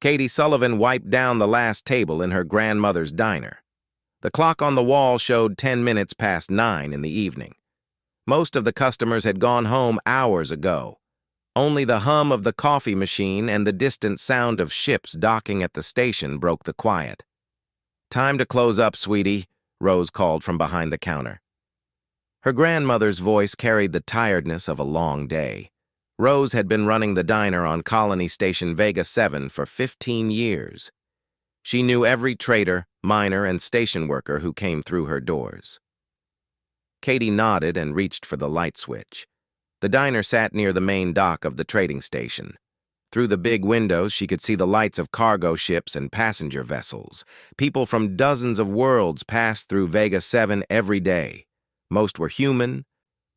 Katie Sullivan wiped down the last table in her grandmother's diner. The clock on the wall showed 10 minutes past 9 in the evening. Most of the customers had gone home hours ago. Only the hum of the coffee machine and the distant sound of ships docking at the station broke the quiet. "Time to close up, sweetie," Rose called from behind the counter. Her grandmother's voice carried the tiredness of a long day. Rose had been running the diner on Colony Station Vega 7 for 15 years. She knew every trader, miner, and station worker who came through her doors. Katie nodded and reached for the light switch. The diner sat near the main dock of the trading station. Through the big windows, she could see the lights of cargo ships and passenger vessels. People from dozens of worlds passed through Vega 7 every day. Most were human,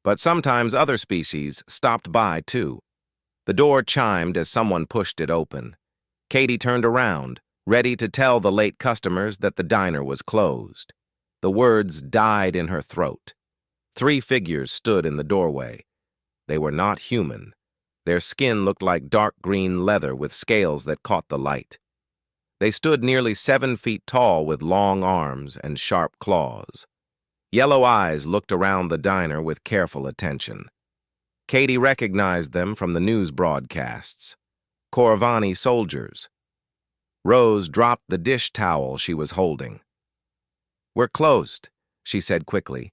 but sometimes other species stopped by too. The door chimed as someone pushed it open. Katie turned around, ready to tell the late customers that the diner was closed. The words died in her throat. 3 figures stood in the doorway. They were not human. Their skin looked like dark green leather with scales that caught the light. They stood nearly 7 feet tall with long arms and sharp claws. Yellow eyes looked around the diner with careful attention. Katie recognized them from the news broadcasts. Corvani soldiers. Rose dropped the dish towel she was holding. "We're closed," she said quickly.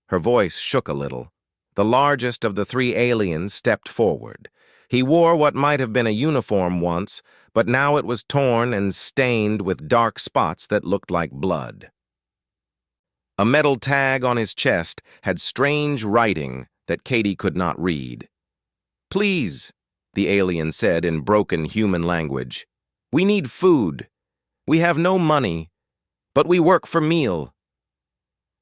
Her voice shook a little. The largest of the 3 aliens stepped forward. He wore what might have been a uniform once, but now it was torn and stained with dark spots that looked like blood. A metal tag on his chest had strange writing that Katie could not read. "Please," the alien said in broken human language. "We need food. We have no money, but we work for meal."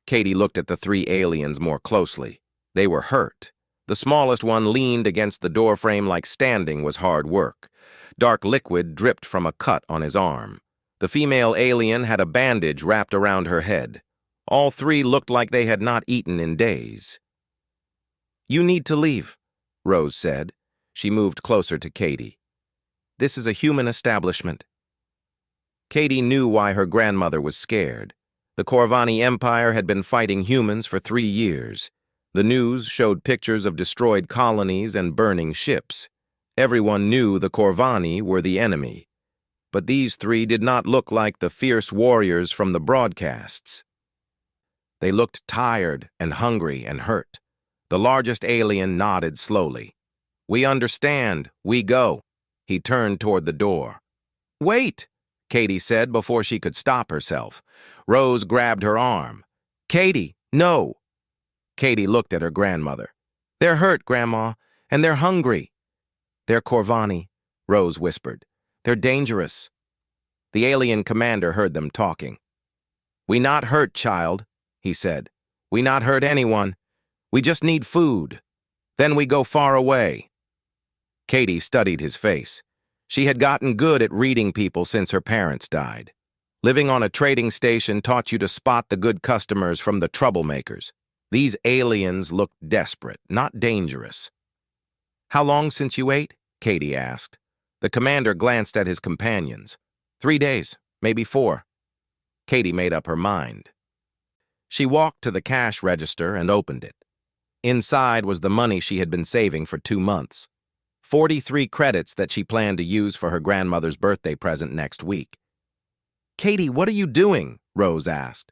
Katie looked at the 3 aliens more closely. They were hurt. The smallest one leaned against the doorframe like standing was hard work. Dark liquid dripped from a cut on his arm. The female alien had a bandage wrapped around her head. All 3 looked like they had not eaten in days. "You need to leave," Rose said. She moved closer to Katie. "This is a human establishment." Katie knew why her grandmother was scared. The Corvani Empire had been fighting humans for 3 years. The news showed pictures of destroyed colonies and burning ships. Everyone knew the Corvani were the enemy. But these 3 did not look like the fierce warriors from the broadcasts. They looked tired and hungry and hurt. The largest alien nodded slowly. "We understand. We go." He turned toward the door. "Wait," Katie said before she could stop herself. Rose grabbed her arm. "Katie, no." Katie looked at her grandmother. "They're hurt, Grandma, and they're hungry." "They're Corvani," Rose whispered. "They're dangerous." The alien commander heard them talking. "We not hurt, child," he said. "We not hurt anyone. We just need food. Then we go far away." Katie studied his face. She had gotten good at reading people since her parents died. Living on a trading station taught you to spot the good customers from the troublemakers. These aliens looked desperate, not dangerous. "How long since you ate?" Katie asked. The commander glanced at his companions. 3 days, maybe 4. Katie made up her mind. She walked to the cash register and opened it. Inside was the money she had been saving for 2 months. 43 credits that she planned to use for her grandmother's birthday present next week. "Katie, what are you doing?" Rose asked.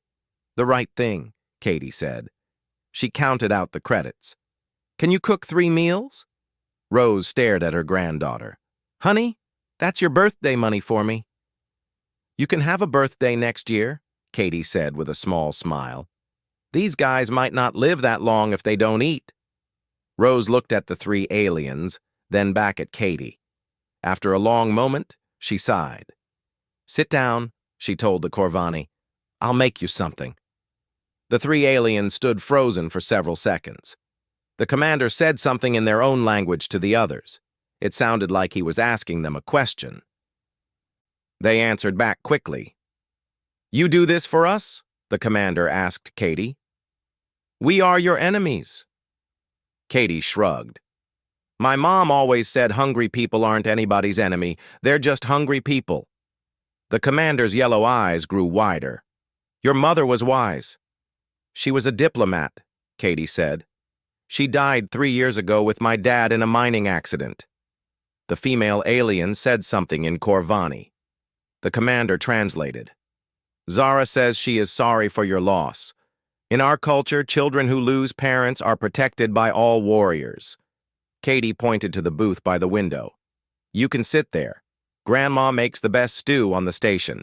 "The right thing," Katie said. She counted out the credits. "Can you cook 3 meals?" Rose stared at her granddaughter. "Honey, that's your birthday money for me." "You can have a birthday next year," Katie said with a small smile. "These guys might not live that long if they don't eat." Rose looked at the 3 aliens, then back at Katie. After a long moment, she sighed. "Sit down," she told the Corvani. "I'll make you something." The 3 aliens stood frozen for several seconds. The commander said something in their own language to the others. It sounded like he was asking them a question. They answered back quickly. "You do this for us?" the commander asked Katie. "We are your enemies." Katie shrugged. My mom always said hungry people aren't anybody's enemy. They're just hungry people. The commander's yellow eyes grew wider. Your mother was wise. She was a diplomat, Katie said. She died 3 years ago with my dad in a mining accident. The female alien said something in Corvani. The commander translated. Zara says she is sorry for your loss. In our culture, children who lose parents are protected by all warriors. Katie pointed to the booth by the window. You can sit there. Grandma makes the best stew on the station.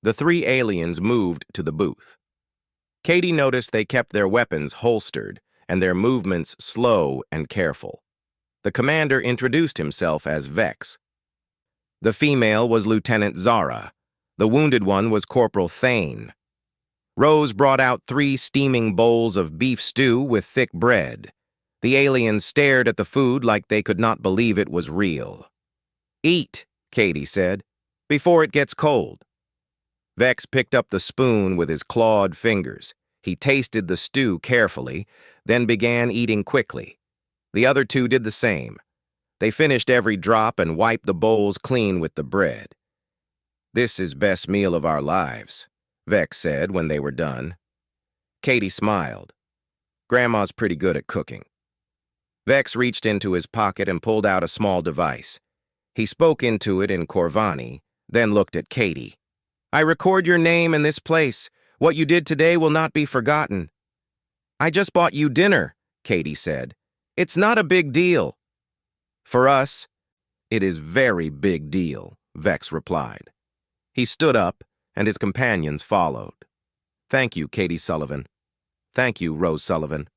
The 3 aliens moved to the booth. Katie noticed they kept their weapons holstered and their movements slow and careful. The commander introduced himself as Vex. The female was Lieutenant Zara. The wounded one was Corporal Thane. Rose brought out 3 steaming bowls of beef stew with thick bread. The aliens stared at the food like they could not believe it was real. Eat, Katie said, before it gets cold. Vex picked up the spoon with his clawed fingers. He tasted the stew carefully, then began eating quickly. The other 2 did the same. They finished every drop and wiped the bowls clean with the bread. This is best meal of our lives, Vex said when they were done. Katie smiled. Grandma's pretty good at cooking. Vex reached into his pocket and pulled out a small device. He spoke into it in Corvani, then looked at Katie. I record your name in this place. What you did today will not be forgotten. I just bought you dinner, Katie said. It's not a big deal. For us, it is very big deal, Vex replied. He stood up, and his companions followed. Thank you, Katie Sullivan. Thank you, Rose Sullivan.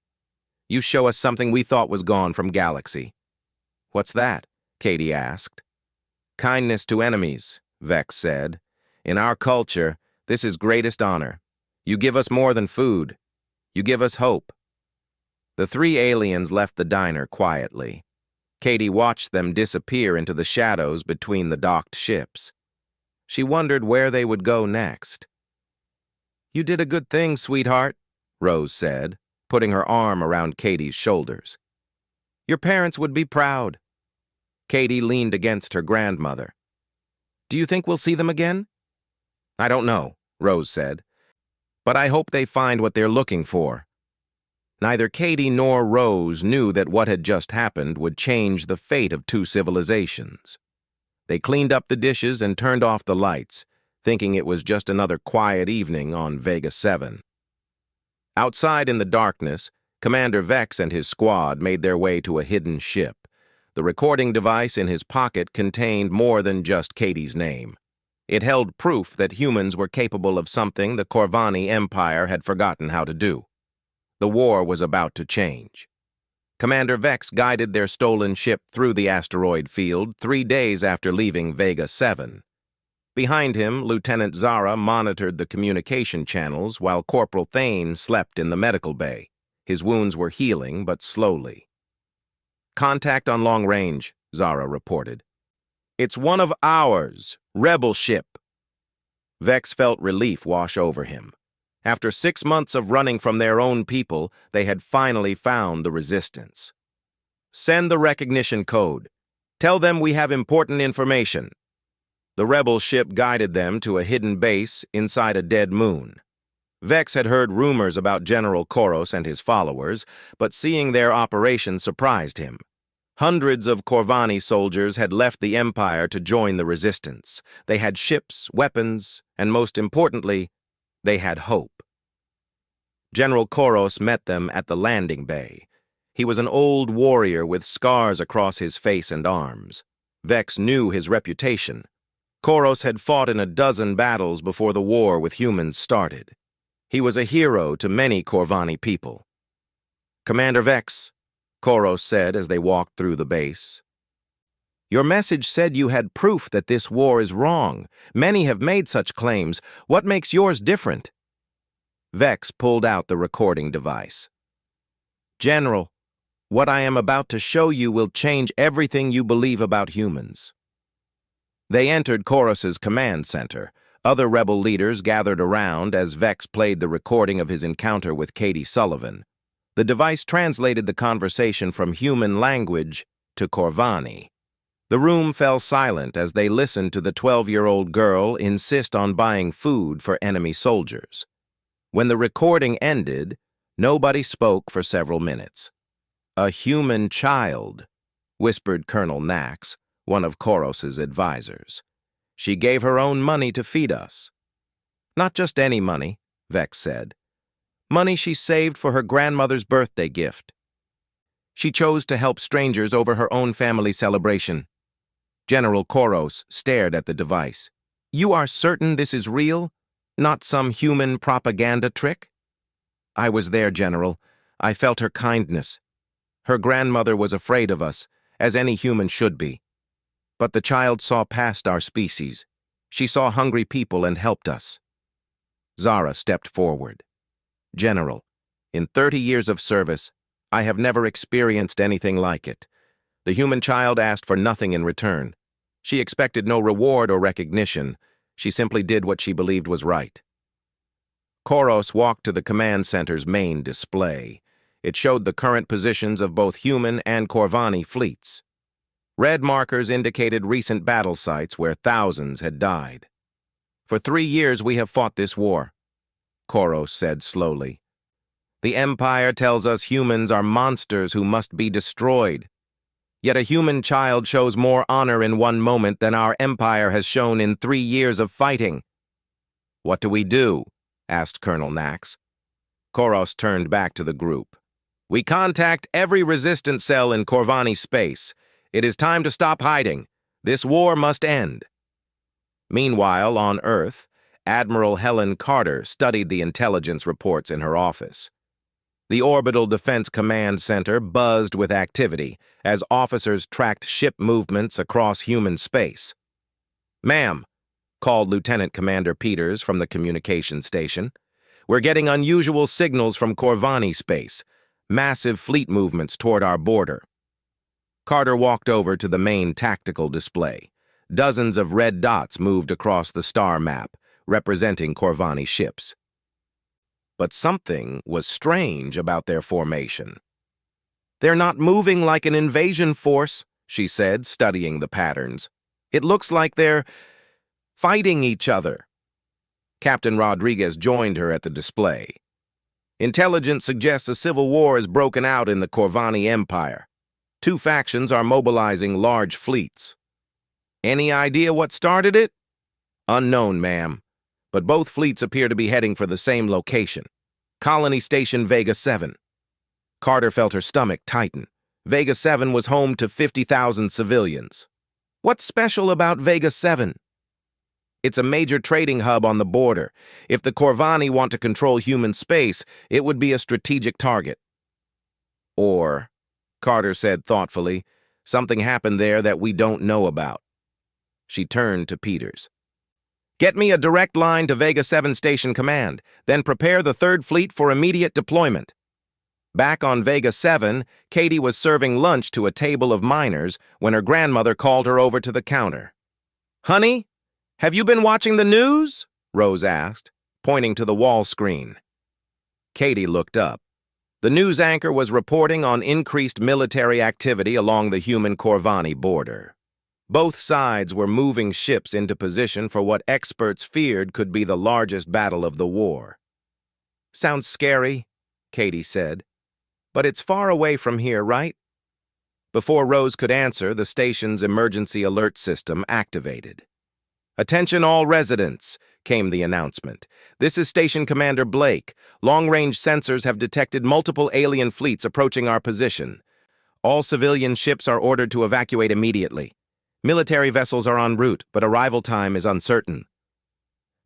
You show us something we thought was gone from Galaxy. What's that? Katie asked. Kindness to enemies, Vex said. In our culture, this is greatest honor. You give us more than food. You give us hope. The 3 aliens left the diner quietly. Katie watched them disappear into the shadows between the docked ships. She wondered where they would go next. You did a good thing, sweetheart, Rose said, putting her arm around Katie's shoulders. Your parents would be proud. Katie leaned against her grandmother. Do you think we'll see them again? I don't know, Rose said, but I hope they find what they're looking for. Neither Katie nor Rose knew that what had just happened would change the fate of 2 civilizations. They cleaned up the dishes and turned off the lights, thinking it was just another quiet evening on Vega 7. Outside in the darkness, Commander Vex and his squad made their way to a hidden ship. The recording device in his pocket contained more than just Katie's name. It held proof that humans were capable of something the Corvani Empire had forgotten how to do. The war was about to change. Commander Vex guided their stolen ship through the asteroid field 3 days after leaving Vega 7. Behind him, Lieutenant Zara monitored the communication channels while Corporal Thane slept in the medical bay. His wounds were healing, but slowly. Contact on long range, Zara reported. It's one of ours, rebel ship. Vex felt relief wash over him. After 6 months of running from their own people, they had finally found the resistance. Send the recognition code. Tell them we have important information. The rebel ship guided them to a hidden base inside a dead moon. Vex had heard rumors about General Koros and his followers, but seeing their operation surprised him. Hundreds of Corvani soldiers had left the Empire to join the resistance. They had ships, weapons, and most importantly, they had hope. General Koros met them at the landing bay. He was an old warrior with scars across his face and arms. Vex knew his reputation. Koros had fought in a dozen battles before the war with humans started. He was a hero to many Corvani people. Commander Vex, Koros said as they walked through the base. Your message said you had proof that this war is wrong. Many have made such claims. What makes yours different? Vex pulled out the recording device. General, what I am about to show you will change everything you believe about humans. They entered Koros's command center. Other rebel leaders gathered around as Vex played the recording of his encounter with Katie Sullivan. The device translated the conversation from human language to Corvani. The room fell silent as they listened to the 12-year-old girl insist on buying food for enemy soldiers. When the recording ended, nobody spoke for several minutes. "A human child," whispered Colonel Nax, one of Koros's advisors. "She gave her own money to feed us." "Not just any money," Vex said. "Money she saved for her grandmother's birthday gift. She chose to help strangers over her own family celebration." General Koros stared at the device. "You are certain this is real? Not some human propaganda trick?" "I was there, General. I felt her kindness. Her grandmother was afraid of us, as any human should be. But the child saw past our species. She saw hungry people and helped us." Zara stepped forward. "General, in 30 years of service, I have never experienced anything like it. The human child asked for nothing in return. She expected no reward or recognition. She simply did what she believed was right." Koros walked to the command center's main display. It showed the current positions of both human and Corvani fleets. Red markers indicated recent battle sites where thousands had died. "For 3 years we have fought this war," Koros said slowly. "The Empire tells us humans are monsters who must be destroyed. Yet a human child shows more honor in one moment than our Empire has shown in 3 years of fighting." "What do we do?" asked Colonel Nax. Koros turned back to the group. "We contact every resistance cell in Corvani space. It is time to stop hiding. This war must end." Meanwhile, on Earth, Admiral Helen Carter studied the intelligence reports in her office. The Orbital Defense Command Center buzzed with activity as officers tracked ship movements across human space. "Ma'am," called Lieutenant Commander Peters from the communications station, "we're getting unusual signals from Corvani space. Massive fleet movements toward our border." Carter walked over to the main tactical display. Dozens of red dots moved across the star map, representing Corvani ships. But something was strange about their formation. "They're not moving like an invasion force," she said, studying the patterns. "It looks like they're fighting each other." Captain Rodriguez joined her at the display. "Intelligence suggests a civil war has broken out in the Corvani Empire. 2 factions are mobilizing large fleets." "Any idea what started it?" "Unknown, ma'am. But both fleets appear to be heading for the same location. Colony Station Vega 7. Carter felt her stomach tighten. Vega 7 was home to 50,000 civilians. "What's special about Vega 7? "It's a major trading hub on the border. If the Corvani want to control human space, it would be a strategic target." "Or," Carter said thoughtfully, "something happened there that we don't know about." She turned to Peters. "Get me a direct line to Vega 7 Station Command, then prepare the 3rd Fleet for immediate deployment." Back on Vega 7, Katie was serving lunch to a table of miners when her grandmother called her over to the counter. "Honey, have you been watching the news?" Rose asked, pointing to the wall screen. Katie looked up. The news anchor was reporting on increased military activity along the human Corvani border. Both sides were moving ships into position for what experts feared could be the largest battle of the war. "Sounds scary," Katie said. "But it's far away from here, right?" Before Rose could answer, the station's emergency alert system activated. "Attention all residents," came the announcement. "This is Station Commander Blake. Long-range sensors have detected multiple alien fleets approaching our position. All civilian ships are ordered to evacuate immediately. Military vessels are en route, but arrival time is uncertain."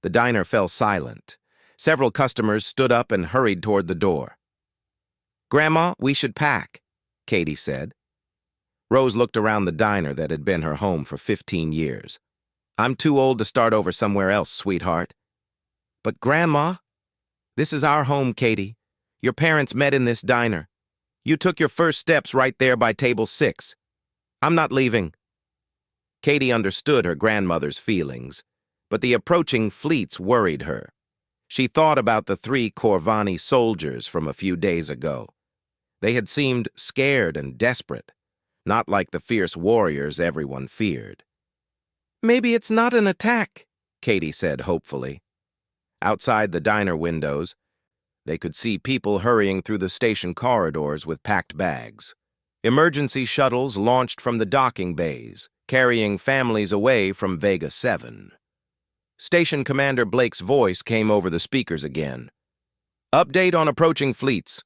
The diner fell silent. Several customers stood up and hurried toward the door. "Grandma, we should pack," Katie said. Rose looked around the diner that had been her home for 15 years. "I'm too old to start over somewhere else, sweetheart." "But Grandma, this is our home, Katie. Your parents met in this diner. You took your first steps right there by table 6. I'm not leaving." Katie understood her grandmother's feelings, but the approaching fleets worried her. She thought about the 3 Corvani soldiers from a few days ago. They had seemed scared and desperate. not like the fierce warriors everyone feared. Maybe it's not an attack, Katie said hopefully. Outside the diner windows, they could see people hurrying through the station corridors with packed bags. Emergency shuttles launched from the docking bays, carrying families away from Vega 7. Station Commander Blake's voice came over the speakers again. Update on approaching fleets.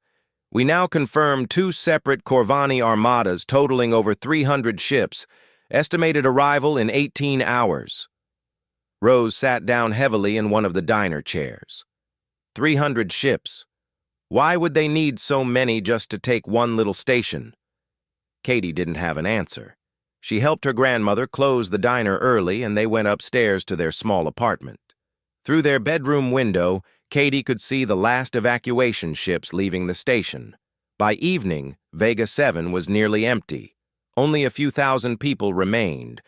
We now confirm 2 separate Corvani armadas totaling over 300 ships, estimated arrival in 18 hours. Rose sat down heavily in one of the diner chairs. 300 ships. Why would they need so many just to take one little station? Katie didn't have an answer. She helped her grandmother close the diner early, and they went upstairs to their small apartment. Through their bedroom window, Katie could see the last evacuation ships leaving the station. By evening, Vega 7 was nearly empty. Only a few thousand people remained,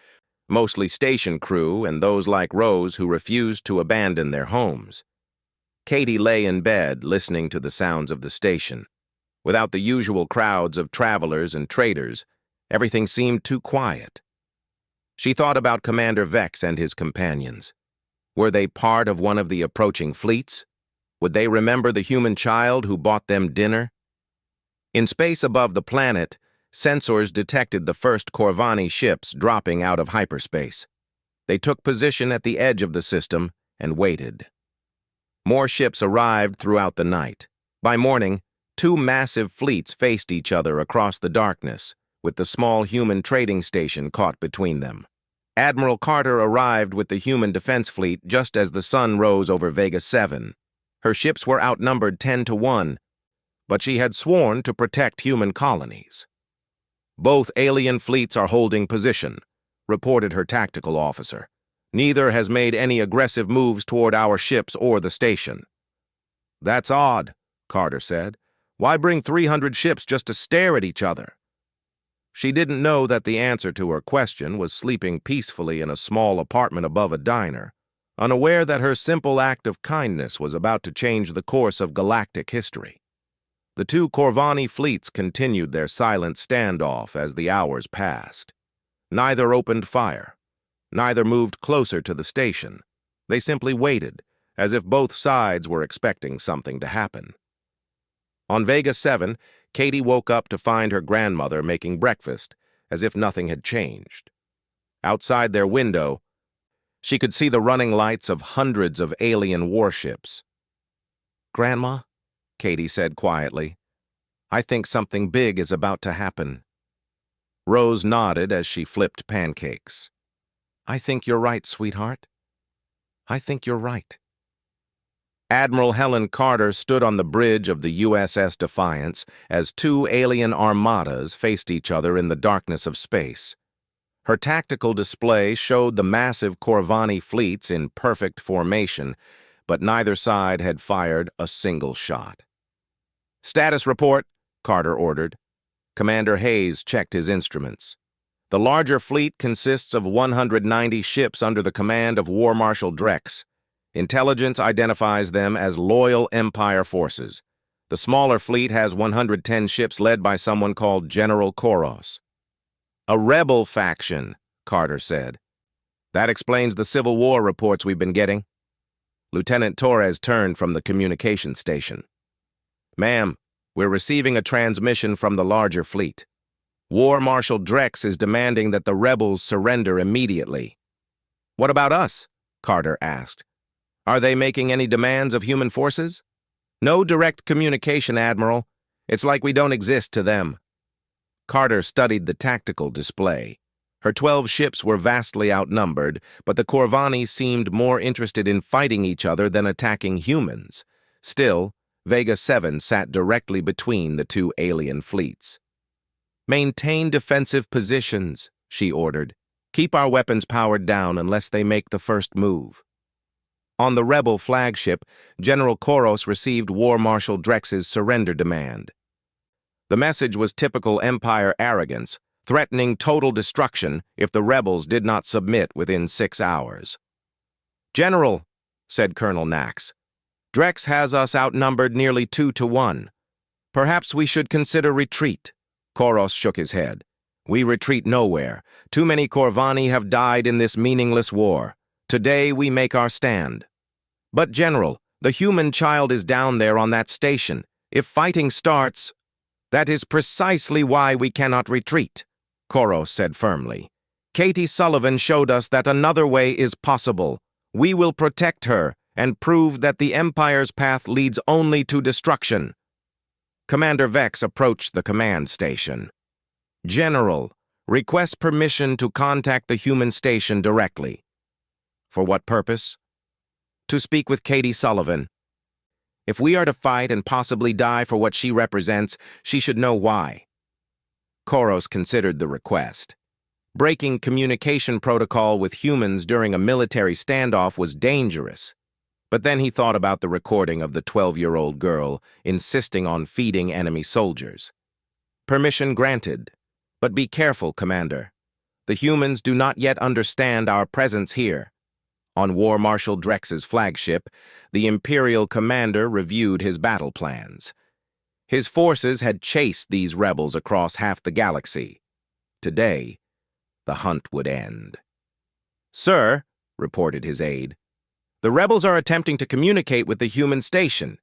mostly station crew and those like Rose who refused to abandon their homes. Katie lay in bed, listening to the sounds of the station. Without the usual crowds of travelers and traders, everything seemed too quiet. She thought about Commander Vex and his companions. Were they part of one of the approaching fleets? Would they remember the human child who bought them dinner? In space above the planet, sensors detected the first Corvani ships dropping out of hyperspace. They took position at the edge of the system and waited. More ships arrived throughout the night. By morning, 2 massive fleets faced each other across the darkness, with the small human trading station caught between them. Admiral Carter arrived with the human defense fleet just as the sun rose over Vega 7. Her ships were outnumbered 10-1, but she had sworn to protect human colonies. Both alien fleets are holding position, reported her tactical officer. Neither has made any aggressive moves toward our ships or the station. That's odd, Carter said. Why bring 300 ships just to stare at each other? She didn't know that the answer to her question was sleeping peacefully in a small apartment above a diner, unaware that her simple act of kindness was about to change the course of galactic history. The 2 Corvani fleets continued their silent standoff as the hours passed. Neither opened fire. Neither moved closer to the station. They simply waited, as if both sides were expecting something to happen. On Vega 7, Katie woke up to find her grandmother making breakfast, as if nothing had changed. Outside their window, she could see the running lights of hundreds of alien warships. "Grandma," Katie said quietly, "I think something big is about to happen." Rose nodded as she flipped pancakes. "I think you're right, sweetheart. I think you're right." Admiral Helen Carter stood on the bridge of the USS Defiance as 2 alien armadas faced each other in the darkness of space. Her tactical display showed the massive Corvani fleets in perfect formation, but neither side had fired a single shot. "Status report," Carter ordered. Commander Hayes checked his instruments. The larger fleet consists of 190 ships under the command of War Marshal Drex. Intelligence identifies them as loyal Empire forces. The smaller fleet has 110 ships led by someone called General Koros. "A rebel faction," Carter said. "That explains the Civil War reports we've been getting." Lieutenant Torres turned from the communication station. "Ma'am, we're receiving a transmission from the larger fleet. War Marshal Drex is demanding that the rebels surrender immediately." "What about us?" Carter asked. "Are they making any demands of human forces?" "No direct communication, Admiral. It's like we don't exist to them." Carter studied the tactical display. Her 12 ships were vastly outnumbered, but the Corvani seemed more interested in fighting each other than attacking humans. Still, Vega 7 sat directly between the 2 alien fleets. "Maintain defensive positions," she ordered. "Keep our weapons powered down unless they make the first move." On the rebel flagship, General Koros received War Marshal Drex's surrender demand. The message was typical Empire arrogance, threatening total destruction if the rebels did not submit within 6 hours. "General," said Colonel Nax, "Drex has us outnumbered nearly 2-1. Perhaps we should consider retreat." Koros shook his head. We retreat nowhere. Too many Corvani have died in this meaningless war. Today we make our stand. But, General, the human child is down there on that station. If fighting starts, that is precisely why we cannot retreat, Koros said firmly. Katie Sullivan showed us that another way is possible. We will protect her and prove that the Empire's path leads only to destruction. Commander Vex approached the command station. General, request permission to contact the human station directly. For what purpose? To speak with Katie Sullivan. If we are to fight and possibly die for what she represents, she should know why. Koros considered the request. Breaking communication protocol with humans during a military standoff was dangerous. But then he thought about the recording of the 12-year-old girl insisting on feeding enemy soldiers. Permission granted. But be careful, Commander. The humans do not yet understand our presence here. On War Marshal Drex's flagship, the Imperial commander reviewed his battle plans. His forces had chased these rebels across half the galaxy. Today, the hunt would end. Sir, reported his aide, the rebels are attempting to communicate with the human station.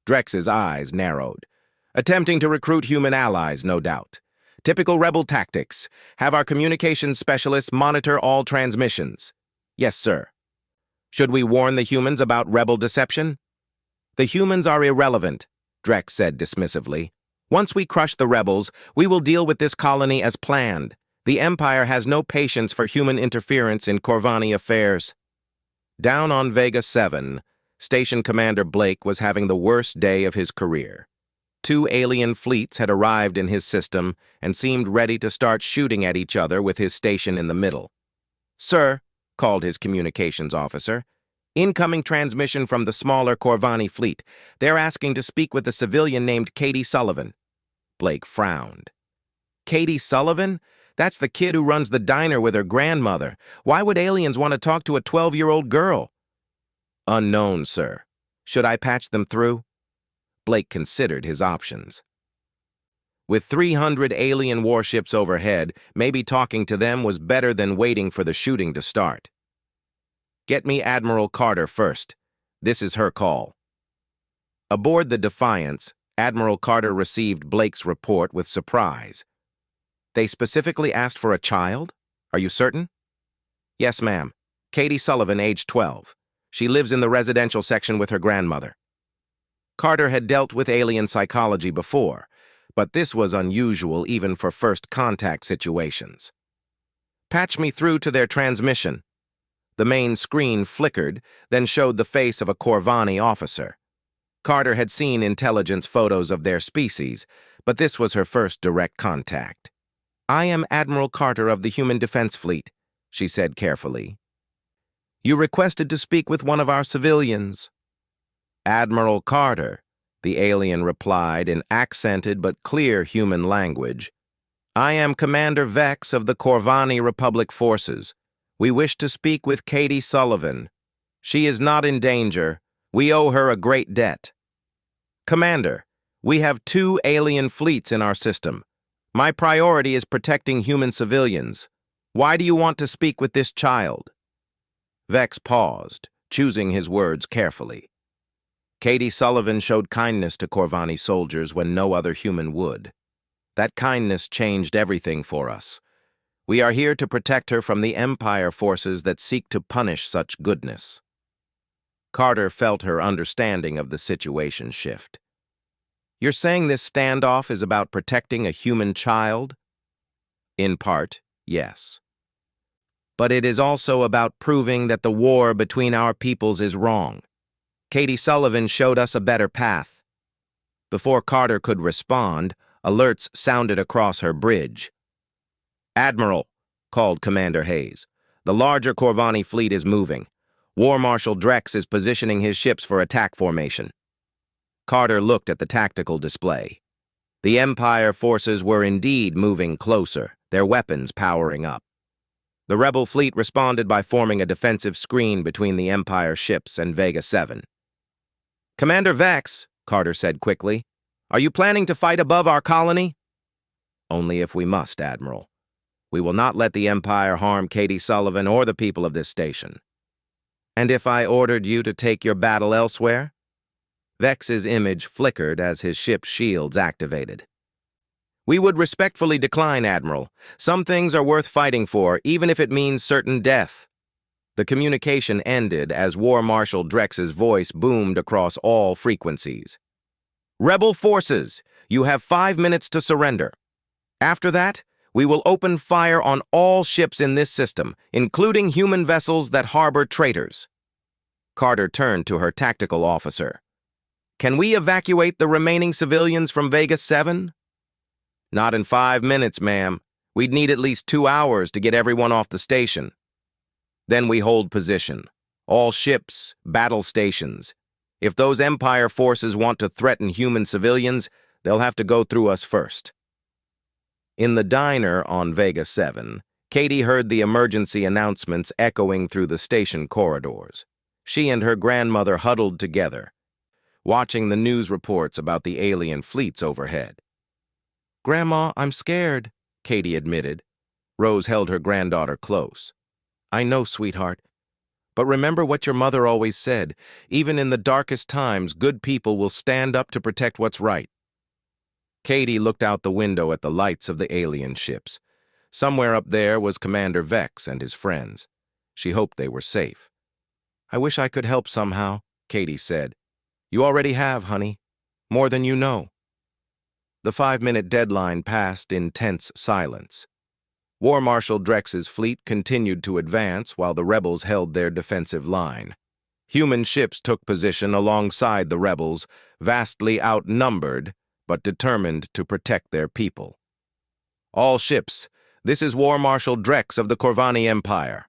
Drex's eyes narrowed. Attempting to recruit human allies, no doubt. Typical rebel tactics. Have our communications specialists monitor all transmissions. Yes, sir. Should we warn the humans about rebel deception? The humans are irrelevant, Drex said dismissively. Once we crush the rebels, we will deal with this colony as planned. The Empire has no patience for human interference in Corvani affairs. Down on Vega 7, Station Commander Blake was having the worst day of his career. 2 alien fleets had arrived in his system and seemed ready to start shooting at each other with his station in the middle. Sir, called his communications officer, incoming transmission from the smaller Corvani fleet. They're asking to speak with a civilian named Katie Sullivan. Blake frowned. Katie Sullivan? That's the kid who runs the diner with her grandmother. Why would aliens want to talk to a 12-year-old girl? Unknown, sir. Should I patch them through? Blake considered his options. With 300 alien warships overhead, maybe talking to them was better than waiting for the shooting to start. Get me Admiral Carter first. This is her call. Aboard the Defiance, Admiral Carter received Blake's report with surprise. They specifically asked for a child? Are you certain? Yes, ma'am. Katie Sullivan, age 12. She lives in the residential section with her grandmother. Carter had dealt with alien psychology before, but this was unusual even for first contact situations. Patch me through to their transmission. The main screen flickered, then showed the face of a Corvani officer. Carter had seen intelligence photos of their species, but this was her first direct contact. I am Admiral Carter of the Human Defense Fleet, she said carefully. You requested to speak with one of our civilians. Admiral Carter, the alien replied in accented but clear human language. I am Commander Vex of the Corvani Republic Forces. We wish to speak with Katie Sullivan. She is not in danger. We owe her a great debt. Commander, we have 2 alien fleets in our system. My priority is protecting human civilians. Why do you want to speak with this child? Vex paused, choosing his words carefully. Katie Sullivan showed kindness to Corvani soldiers when no other human would. That kindness changed everything for us. We are here to protect her from the Empire forces that seek to punish such goodness. Carter felt her understanding of the situation shift. You're saying this standoff is about protecting a human child? In part, yes. But it is also about proving that the war between our peoples is wrong. Katie Sullivan showed us a better path. Before Carter could respond, alerts sounded across her bridge. Admiral, called Commander Hayes, the larger Corvani fleet is moving. War Marshal Drex is positioning his ships for attack formation. Carter looked at the tactical display. The Empire forces were indeed moving closer, their weapons powering up. The rebel fleet responded by forming a defensive screen between the Empire ships and Vega 7. Commander Vex, Carter said quickly, are you planning to fight above our colony? Only if we must, Admiral. We will not let the Empire harm Katie Sullivan or the people of this station. And if I ordered you to take your battle elsewhere? Vex's image flickered as his ship's shields activated. We would respectfully decline, Admiral. Some things are worth fighting for, even if it means certain death. The communication ended as War Marshal Drex's voice boomed across all frequencies. Rebel forces, you have 5 minutes to surrender. After that, we will open fire on all ships in this system, including human vessels that harbor traitors. Carter turned to her tactical officer. Can we evacuate the remaining civilians from Vega 7? Not in 5 minutes, ma'am. We'd need at least 2 hours to get everyone off the station. Then we hold position. All ships, battle stations. If those Empire forces want to threaten human civilians, they'll have to go through us first. In the diner on Vega 7, Katie heard the emergency announcements echoing through the station corridors. She and her grandmother huddled together, watching the news reports about the alien fleets overhead. Grandma, I'm scared, Katie admitted. Rose held her granddaughter close. I know, sweetheart. But remember what your mother always said, even in the darkest times, good people will stand up to protect what's right. Katie looked out the window at the lights of the alien ships. Somewhere up there was Commander Vex and his friends. She hoped they were safe. I wish I could help somehow, Katie said. You already have, honey. More than you know. The 5-minute deadline passed in tense silence. War Marshal Drex's fleet continued to advance while the rebels held their defensive line. Human ships took position alongside the rebels, vastly outnumbered, but determined to protect their people. All ships, this is War Marshal Drex of the Corvani Empire,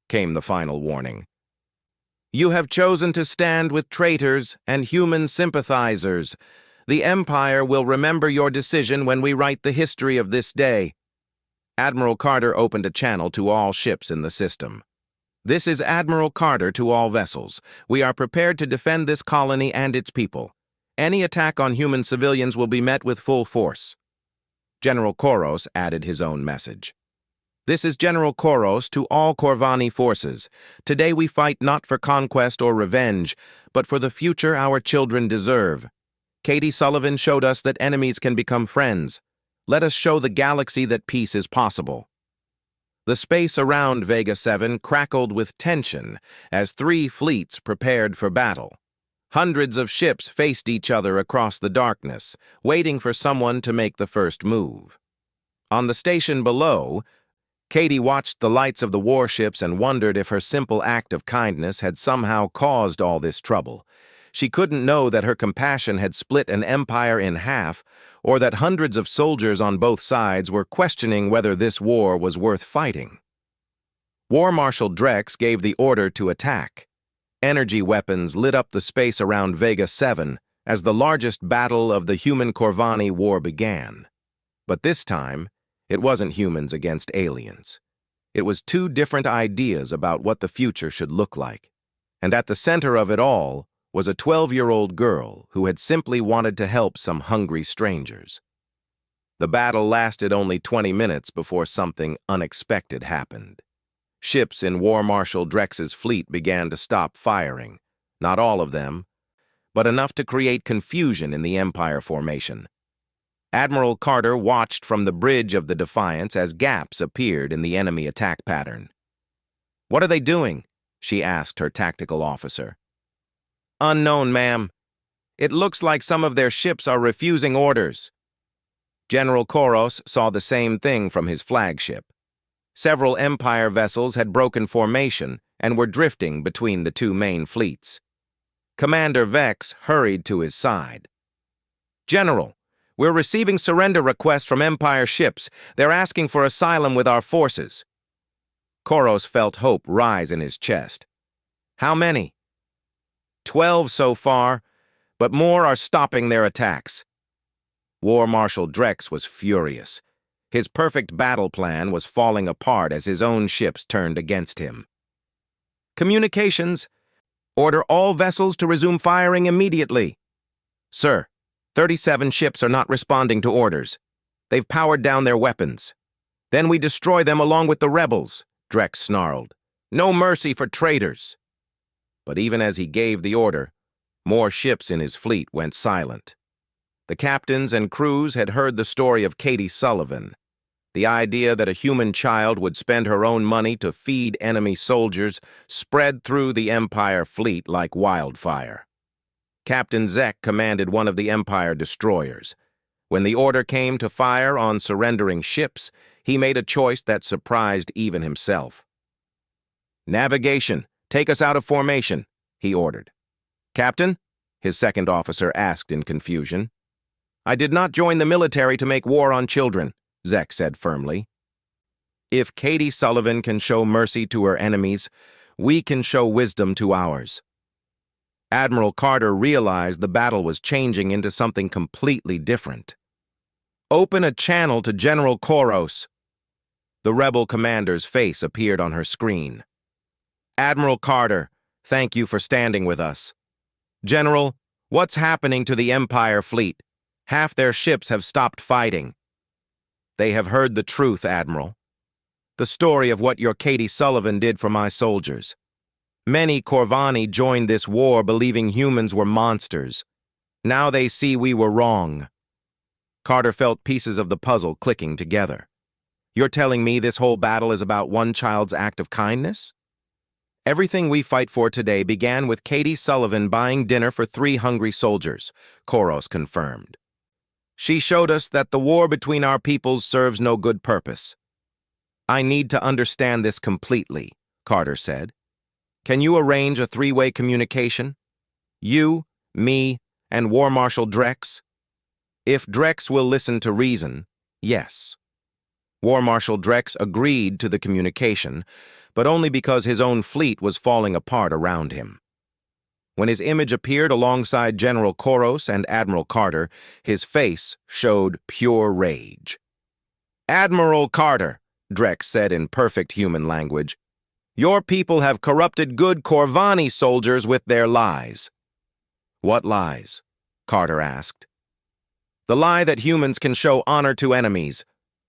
came the final warning. You have chosen to stand with traitors and human sympathizers. The Empire will remember your decision when we write the history of this day. Admiral Carter opened a channel to all ships in the system. This is Admiral Carter to all vessels. We are prepared to defend this colony and its people. Any attack on human civilians will be met with full force. General Koros added his own message. This is General Koros to all Corvani forces. Today we fight not for conquest or revenge, but for the future our children deserve. Katie Sullivan showed us that enemies can become friends. Let us show the galaxy that peace is possible. The space around Vega 7 crackled with tension as 3 fleets prepared for battle. Hundreds of ships faced each other across the darkness, waiting for someone to make the first move. On the station below, Katie watched the lights of the warships and wondered if her simple act of kindness had somehow caused all this trouble. She couldn't know that her compassion had split an empire in half, or that hundreds of soldiers on both sides were questioning whether this war was worth fighting. War Marshal Drex gave the order to attack. Energy weapons lit up the space around Vega 7 as the largest battle of the human-Corvani war began. But this time, it wasn't humans against aliens. It was 2 different ideas about what the future should look like. And at the center of it all was a 12-year-old girl who had simply wanted to help some hungry strangers. The battle lasted only 20 minutes before something unexpected happened. Ships in War Marshal Drex's fleet began to stop firing, not all of them, but enough to create confusion in the Empire formation. Admiral Carter watched from the bridge of the Defiance as gaps appeared in the enemy attack pattern. What are they doing? She asked her tactical officer. Unknown, ma'am. It looks like some of their ships are refusing orders. General Koros saw the same thing from his flagship. Several Empire vessels had broken formation and were drifting between the 2 main fleets. Commander Vex hurried to his side. General, we're receiving surrender requests from Empire ships. They're asking for asylum with our forces. Koros felt hope rise in his chest. How many? 12 so far, but more are stopping their attacks. War Marshal Drex was furious. His perfect battle plan was falling apart as his own ships turned against him. Communications. Order all vessels to resume firing immediately. Sir, 37 ships are not responding to orders. They've powered down their weapons. Then we destroy them along with the rebels, Drex snarled. No mercy for traitors. But even as he gave the order, more ships in his fleet went silent. The captains and crews had heard the story of Katie Sullivan. The idea that a human child would spend her own money to feed enemy soldiers spread through the Empire fleet like wildfire. Captain Zek commanded one of the Empire destroyers. When the order came to fire on surrendering ships, he made a choice that surprised even himself. "Navigation, take us out of formation," he ordered. "Captain?" his second officer asked in confusion. "I did not join the military to make war on children," Zek said firmly. "If Katie Sullivan can show mercy to her enemies, we can show wisdom to ours." Admiral Carter realized the battle was changing into something completely different. "Open a channel to General Koros." The rebel commander's face appeared on her screen. "Admiral Carter, thank you for standing with us. General, what's happening to the Empire fleet? Half their ships have stopped fighting." "They have heard the truth, Admiral. The story of what your Katie Sullivan did for my soldiers. Many Corvani joined this war believing humans were monsters. Now they see we were wrong." Carter felt pieces of the puzzle clicking together. "You're telling me this whole battle is about one child's act of kindness?" "Everything we fight for today began with Katie Sullivan buying dinner for 3 hungry soldiers," Koros confirmed. "She showed us that the war between our peoples serves no good purpose." "I need to understand this completely," Carter said. "Can you arrange a 3-way communication? You, me, and War Marshal Drex? If Drex will listen to reason, yes." War Marshal Drex agreed to the communication, but only because his own fleet was falling apart around him. When his image appeared alongside General Koros and Admiral Carter, his face showed pure rage. "Admiral Carter," Drex said in perfect human language, "your people have corrupted good Corvani soldiers with their lies." "What lies?" Carter asked. "The lie that humans can show honor to enemies.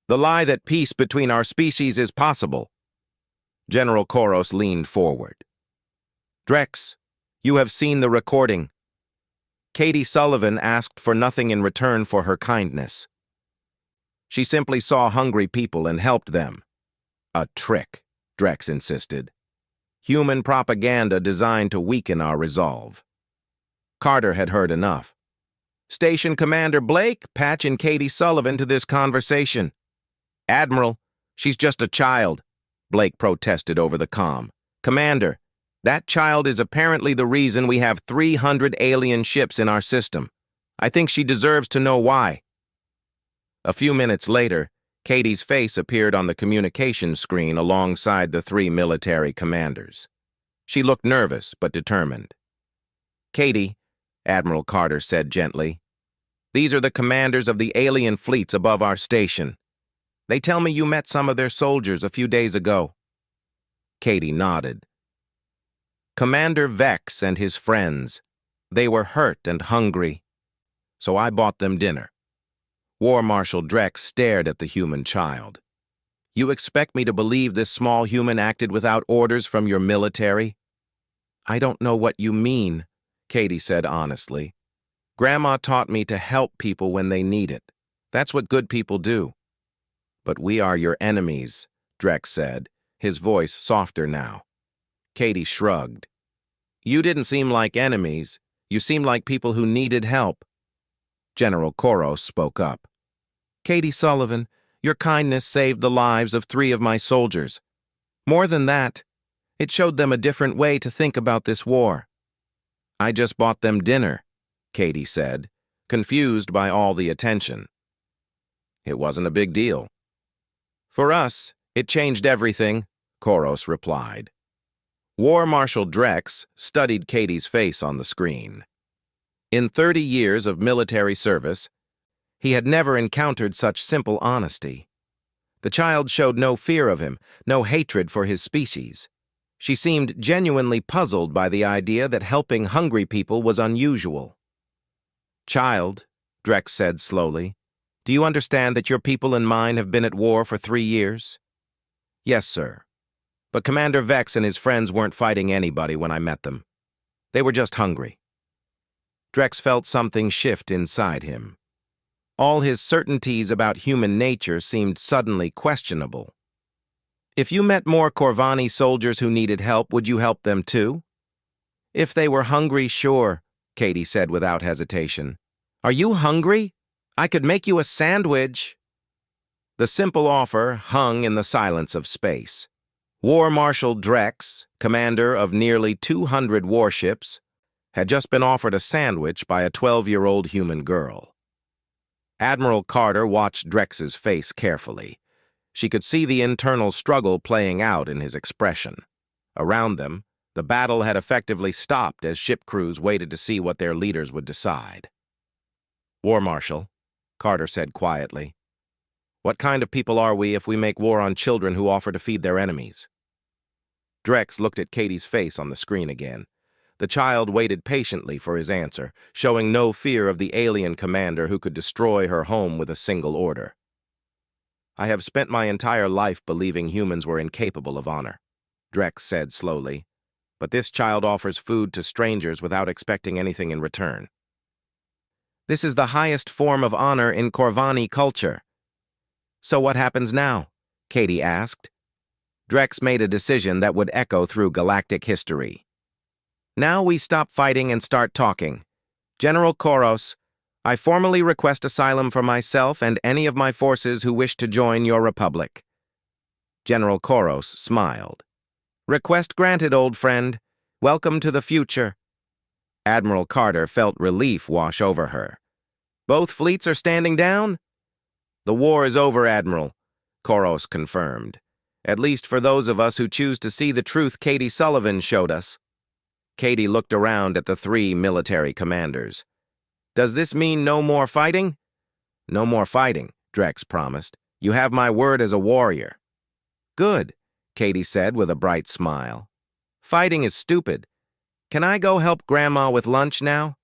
The lie that peace between our species is possible." General Koros leaned forward. "Drex, you have seen the recording. Katie Sullivan asked for nothing in return for her kindness. She simply saw hungry people and helped them." "A trick," Drex insisted. "Human propaganda designed to weaken our resolve." Carter had heard enough. "Station Commander Blake, patch in Katie Sullivan to this conversation." "Admiral, she's just a child," Blake protested over the comm. "Commander, that child is apparently the reason we have 300 alien ships in our system. I think she deserves to know why." A few minutes later, Katie's face appeared on the communication screen alongside the 3 military commanders. She looked nervous but determined. "Katie," Admiral Carter said gently, "these are the commanders of the alien fleets above our station. They tell me you met some of their soldiers a few days ago." Katie nodded. "Commander Vex and his friends. They were hurt and hungry. So I bought them dinner." War Marshal Drex stared at the human child. "You expect me to believe this small human acted without orders from your military?" "I don't know what you mean," Katie said honestly. "Grandma taught me to help people when they need it. That's what good people do." "But we are your enemies," Drex said, his voice softer now. Katie shrugged. "You didn't seem like enemies. You seemed like people who needed help." General Koros spoke up. "Katie Sullivan, your kindness saved the lives of 3 of my soldiers. More than that, it showed them a different way to think about this war." "I just bought them dinner," Katie said, confused by all the attention. "It wasn't a big deal." "For us, it changed everything," Koros replied. War Marshal Drex studied Katie's face on the screen. In 30 years of military service, he had never encountered such simple honesty. The child showed no fear of him, no hatred for his species. She seemed genuinely puzzled by the idea that helping hungry people was unusual. "Child," Drex said slowly, Do you understand that your people and mine have been at war for 3 years? Yes, sir. But Commander Vex and his friends weren't fighting anybody when I met them. They were just hungry. Drex felt something shift inside him. All his certainties about human nature seemed suddenly questionable. If you met more Corvani soldiers who needed help, would you help them too? If they were hungry, sure, Katie said without hesitation. Are you hungry? I could make you a sandwich. The simple offer hung in the silence of space. War Marshal Drex, commander of nearly 200 warships, had just been offered a sandwich by a 12-year-old human girl. Admiral Carter watched Drex's face carefully. She could see the internal struggle playing out in his expression. Around them, the battle had effectively stopped as ship crews waited to see what their leaders would decide. War Marshal, Carter said quietly, what kind of people are we if we make war on children who offer to feed their enemies? Drex looked at Katie's face on the screen again. The child waited patiently for his answer, showing no fear of the alien commander who could destroy her home with a single order. I have spent my entire life believing humans were incapable of honor, Drex said slowly, but this child offers food to strangers without expecting anything in return. This is the highest form of honor in Corvani culture. So what happens now? Katie asked. Drex made a decision that would echo through galactic history. Now we stop fighting and start talking. General Koros, I formally request asylum for myself and any of my forces who wish to join your republic. General Koros smiled. Request granted, old friend. Welcome to the future. Admiral Carter felt relief wash over her. Both fleets are standing down? The war is over, Admiral, Koros confirmed. At least for those of us who choose to see the truth Katie Sullivan showed us. Katie looked around at the 3 military commanders. Does this mean no more fighting? No more fighting, Drex promised. You have my word as a warrior. Good, Katie said with a bright smile. Fighting is stupid. Can I go help Grandma with lunch now?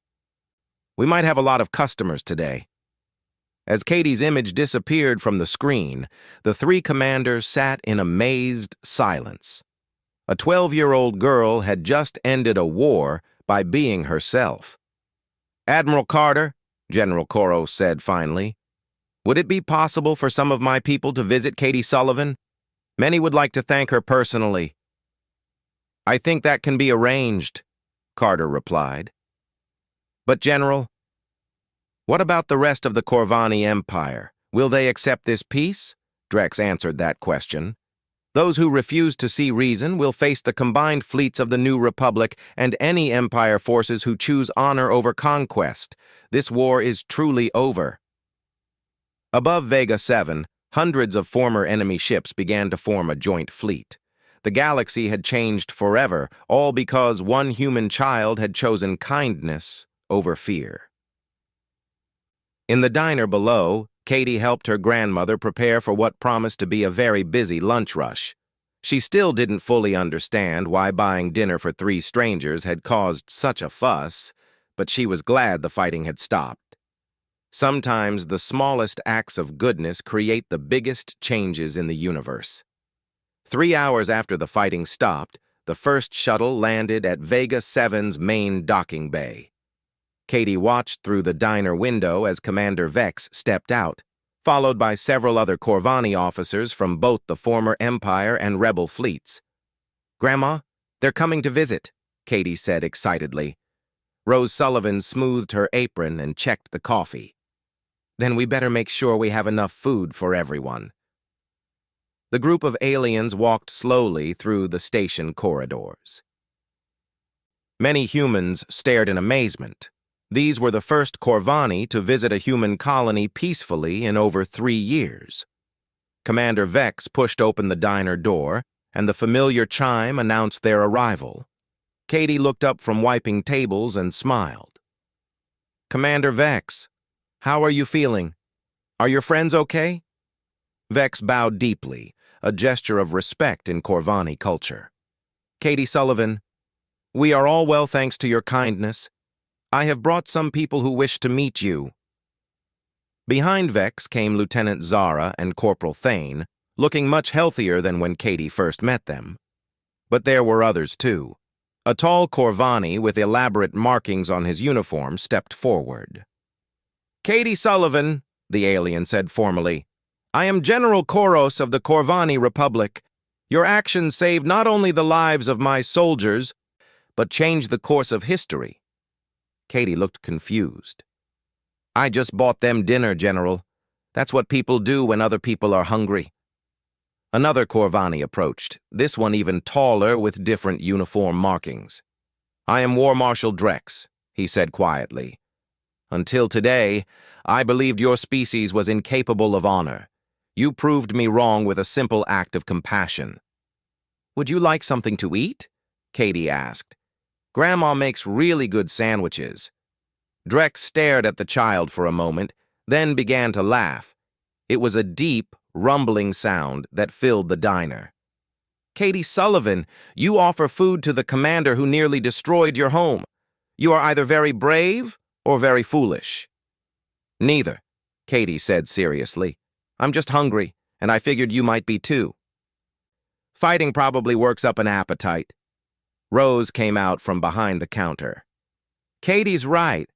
We might have a lot of customers today. As Katie's image disappeared from the screen, the 3 commanders sat in amazed silence. A 12-year-old girl had just ended a war by being herself. Admiral Carter, General Koros said finally, would it be possible for some of my people to visit Katie Sullivan? Many would like to thank her personally. I think that can be arranged, Carter replied. But General, what about the rest of the Corvani Empire? Will they accept this peace? Drex answered that question. Those who refuse to see reason will face the combined fleets of the New Republic and any Empire forces who choose honor over conquest. This war is truly over. Above Vega 7, hundreds of former enemy ships began to form a joint fleet. The galaxy had changed forever, all because one human child had chosen kindness over fear. In the diner below, Katie helped her grandmother prepare for what promised to be a very busy lunch rush. She still didn't fully understand why buying dinner for 3 strangers had caused such a fuss, but she was glad the fighting had stopped. Sometimes the smallest acts of goodness create the biggest changes in the universe. 3 hours after the fighting stopped, the first shuttle landed at Vega 7's main docking bay. Katie watched through the diner window as Commander Vex stepped out, followed by several other Corvani officers from both the former Empire and Rebel fleets. Grandma, they're coming to visit, Katie said excitedly. Rose Sullivan smoothed her apron and checked the coffee. Then we better make sure we have enough food for everyone. The group of aliens walked slowly through the station corridors. Many humans stared in amazement. These were the first Corvani to visit a human colony peacefully in over 3 years. Commander Vex pushed open the diner door, and the familiar chime announced their arrival. Katie looked up from wiping tables and smiled. Commander Vex, how are you feeling? Are your friends okay? Vex bowed deeply, a gesture of respect in Corvani culture. Katie Sullivan, we are all well thanks to your kindness. I have brought some people who wish to meet you. Behind Vex came Lieutenant Zara and Corporal Thane, looking much healthier than when Katie first met them. But there were others, too. A tall Corvani with elaborate markings on his uniform stepped forward. "Katie Sullivan," the alien said formally. "I am General Koros of the Corvani Republic. Your actions saved not only the lives of my soldiers, but changed the course of history." Katie looked confused. "I just bought them dinner, General. That's what people do when other people are hungry." Another Corvani approached, this one even taller with different uniform markings. "I am War Marshal Drex," he said quietly. "Until today, I believed your species was incapable of honor. You proved me wrong with a simple act of compassion." "Would you like something to eat?" Katie asked. "Grandma makes really good sandwiches." Drex stared at the child for a moment, then began to laugh. It was a deep, rumbling sound that filled the diner. "Katie Sullivan, you offer food to the commander who nearly destroyed your home. You are either very brave or very foolish." "Neither," Katie said seriously. "I'm just hungry, and I figured you might be too." "Fighting probably works up an appetite." Rose came out from behind the counter. "Katie's right.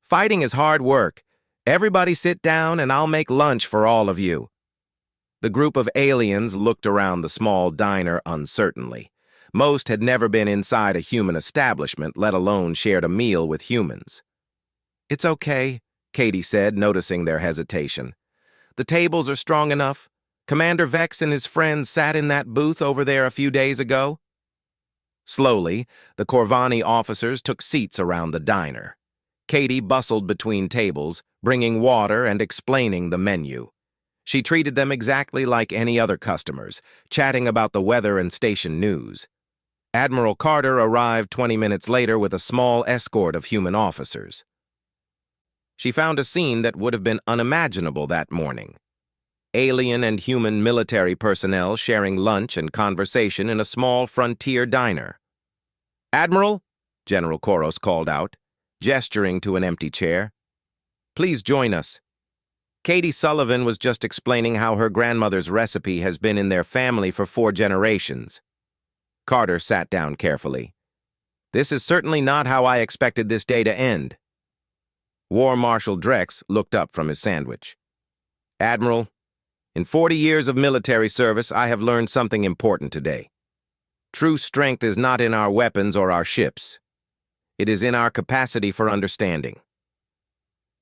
Fighting is hard work. Everybody sit down and I'll make lunch for all of you." The group of aliens looked around the small diner uncertainly. Most had never been inside a human establishment, let alone shared a meal with humans. "It's okay," Katie said, noticing their hesitation. "The tables are strong enough. Commander Vex and his friends sat in that booth over there a few days ago." Slowly, the Corvani officers took seats around the diner. Katie bustled between tables, bringing water and explaining the menu. She treated them exactly like any other customers, chatting about the weather and station news. Admiral Carter arrived 20 minutes later with a small escort of human officers. She found a scene that would have been unimaginable that morning. Alien and human military personnel sharing lunch and conversation in a small frontier diner. "Admiral," General Koros called out, gesturing to an empty chair. "Please join us." Katie Sullivan was just explaining how her grandmother's recipe has been in their family for 4 generations. Carter sat down carefully. "This is certainly not how I expected this day to end." War Marshal Drex looked up from his sandwich. "Admiral, in 40 years of military service, I have learned something important today. True strength is not in our weapons or our ships. It is in our capacity for understanding."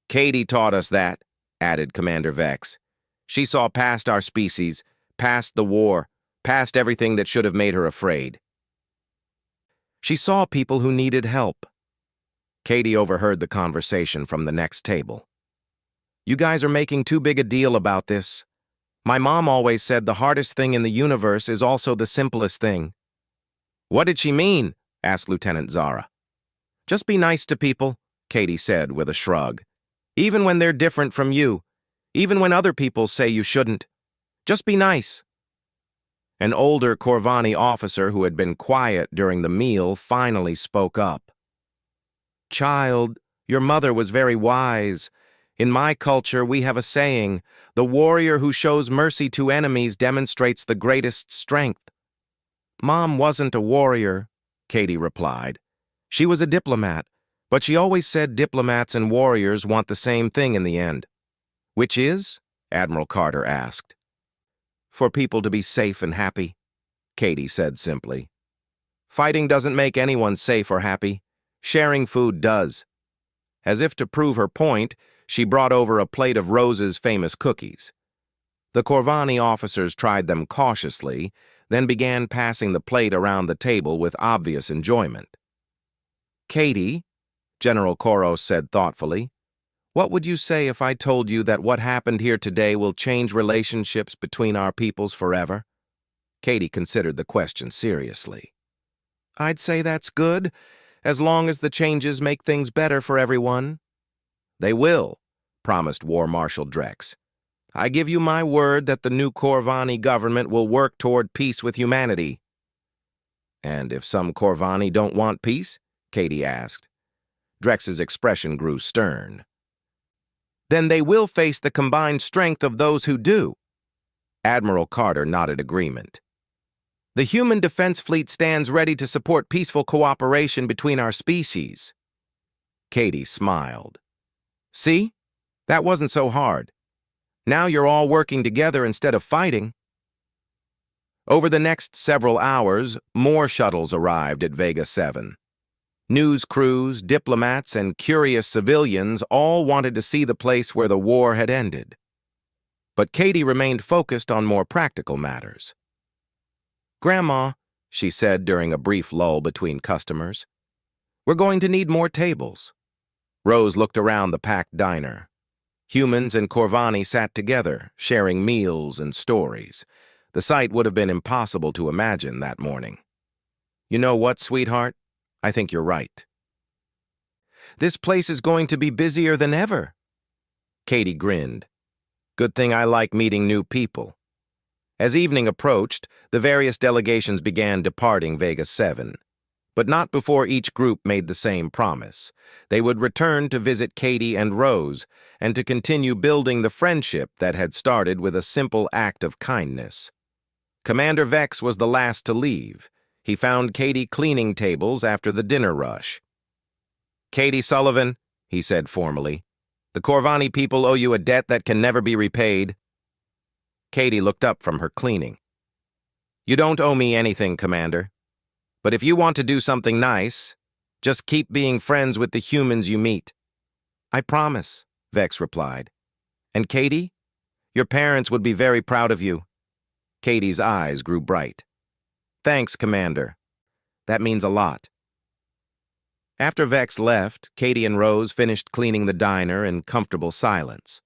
"Katie taught us that," added Commander Vex. "She saw past our species, past the war, past everything that should have made her afraid. She saw people who needed help." Katie overheard the conversation from the next table. "You guys are making too big a deal about this. My mom always said the hardest thing in the universe is also the simplest thing." "What did she mean?" asked Lieutenant Zara. "Just be nice to people," Katie said with a shrug. "Even when they're different from you. Even when other people say you shouldn't. Just be nice." An older Corvani officer who had been quiet during the meal finally spoke up. "Child, your mother was very wise. In my culture, we have a saying, the warrior who shows mercy to enemies demonstrates the greatest strength." "Mom wasn't a warrior," Katie replied. "She was a diplomat, but she always said diplomats and warriors want the same thing in the end." "Which is?" Admiral Carter asked. "For people to be safe and happy," Katie said simply. "Fighting doesn't make anyone safe or happy. Sharing food does." As if to prove her point, she brought over a plate of Rose's famous cookies. The Corvani officers tried them cautiously, then began passing the plate around the table with obvious enjoyment. "Katie," General Koros said thoughtfully, "what would you say if I told you that what happened here today will change relationships between our peoples forever?" Katie considered the question seriously. "I'd say that's good, as long as the changes make things better for everyone." "They will," promised War Marshal Drex. "I give you my word that the new Corvani government will work toward peace with humanity." "And if some Corvani don't want peace?" Katie asked. Drex's expression grew stern. then they will face the combined strength of those who do. Admiral Carter nodded agreement. The human defense fleet stands ready to support peaceful cooperation between our species. Katie smiled. See? That wasn't so hard. Now you're all working together instead of fighting. Over the next several hours, more shuttles arrived at Vega 7. News crews, diplomats, and curious civilians all wanted to see the place where the war had ended. But Katie remained focused on more practical matters. "Grandma," she said during a brief lull between customers, "we're going to need more tables." Rose looked around the packed diner. Humans and Corvani sat together, sharing meals and stories. The sight would have been impossible to imagine that morning. "You know what, sweetheart? I think you're right. This place is going to be busier than ever." Katie grinned. "Good thing I like meeting new people." As evening approached, the various delegations began departing Vega 7. But not before each group made the same promise. They would return to visit Katie and Rose, and to continue building the friendship that had started with a simple act of kindness. Commander Vex was the last to leave. He found Katie cleaning tables after the dinner rush. "Katie Sullivan," he said formally, "the Corvani people owe you a debt that can never be repaid." Katie looked up from her cleaning. "You don't owe me anything, Commander. But if you want to do something nice, just keep being friends with the humans you meet." "I promise," Vex replied. "And Katie, your parents would be very proud of you." Katie's eyes grew bright. "Thanks, Commander. That means a lot." After Vex left, Katie and Rose finished cleaning the diner in comfortable silence.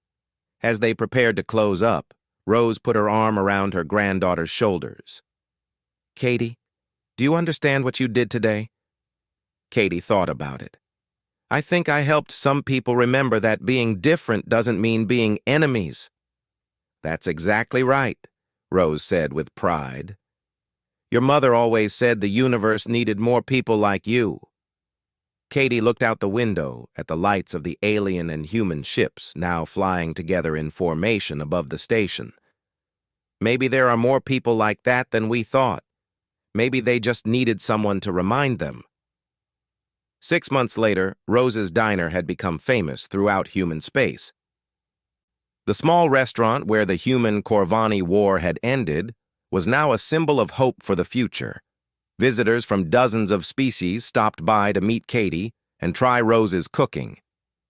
As they prepared to close up, Rose put her arm around her granddaughter's shoulders. "Katie, do you understand what you did today?" Katie thought about it. "I think I helped some people remember that being different doesn't mean being enemies." "That's exactly right," Rose said with pride. "Your mother always said the universe needed more people like you." Katie looked out the window at the lights of the alien and human ships now flying together in formation above the station. "Maybe there are more people like that than we thought. Maybe they just needed someone to remind them." 6 months later, Rose's diner had become famous throughout human space. The small restaurant where the human-Corvani war had ended was now a symbol of hope for the future. Visitors from dozens of species stopped by to meet Katie and try Rose's cooking.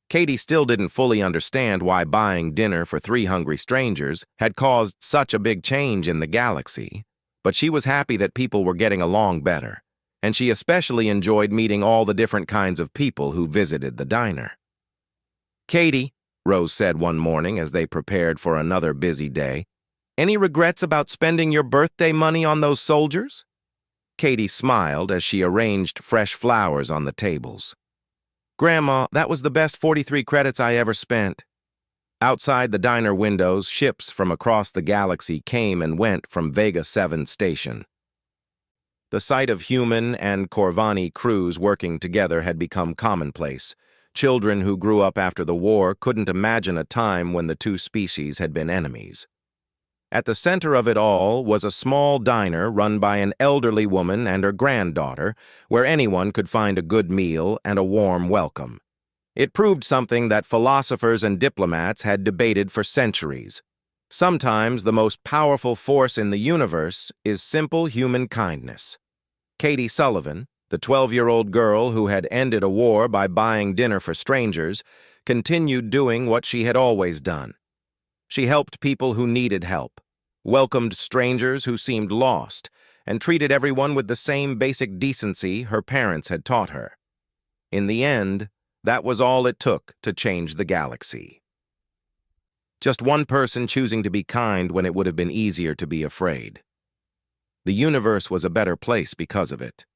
Katie still didn't fully understand why buying dinner for 3 hungry strangers had caused such a big change in the galaxy, but she was happy that people were getting along better, and she especially enjoyed meeting all the different kinds of people who visited the diner. "Katie," Rose said one morning as they prepared for another busy day, "any regrets about spending your birthday money on those soldiers?" Katie smiled as she arranged fresh flowers on the tables. "Grandma, that was the best 43 credits I ever spent." Outside the diner windows, ships from across the galaxy came and went from Vega 7 station. The sight of human and Corvani crews working together had become commonplace. Children who grew up after the war couldn't imagine a time when the two species had been enemies. At the center of it all was a small diner run by an elderly woman and her granddaughter, where anyone could find a good meal and a warm welcome. It proved something that philosophers and diplomats had debated for centuries. Sometimes the most powerful force in the universe is simple human kindness. Katie Sullivan, the 12-year-old girl who had ended a war by buying dinner for strangers, continued doing what she had always done. She helped people who needed help, welcomed strangers who seemed lost, and treated everyone with the same basic decency her parents had taught her. In the end, that was all it took to change the galaxy. Just one person choosing to be kind when it would have been easier to be afraid. The universe was a better place because of it.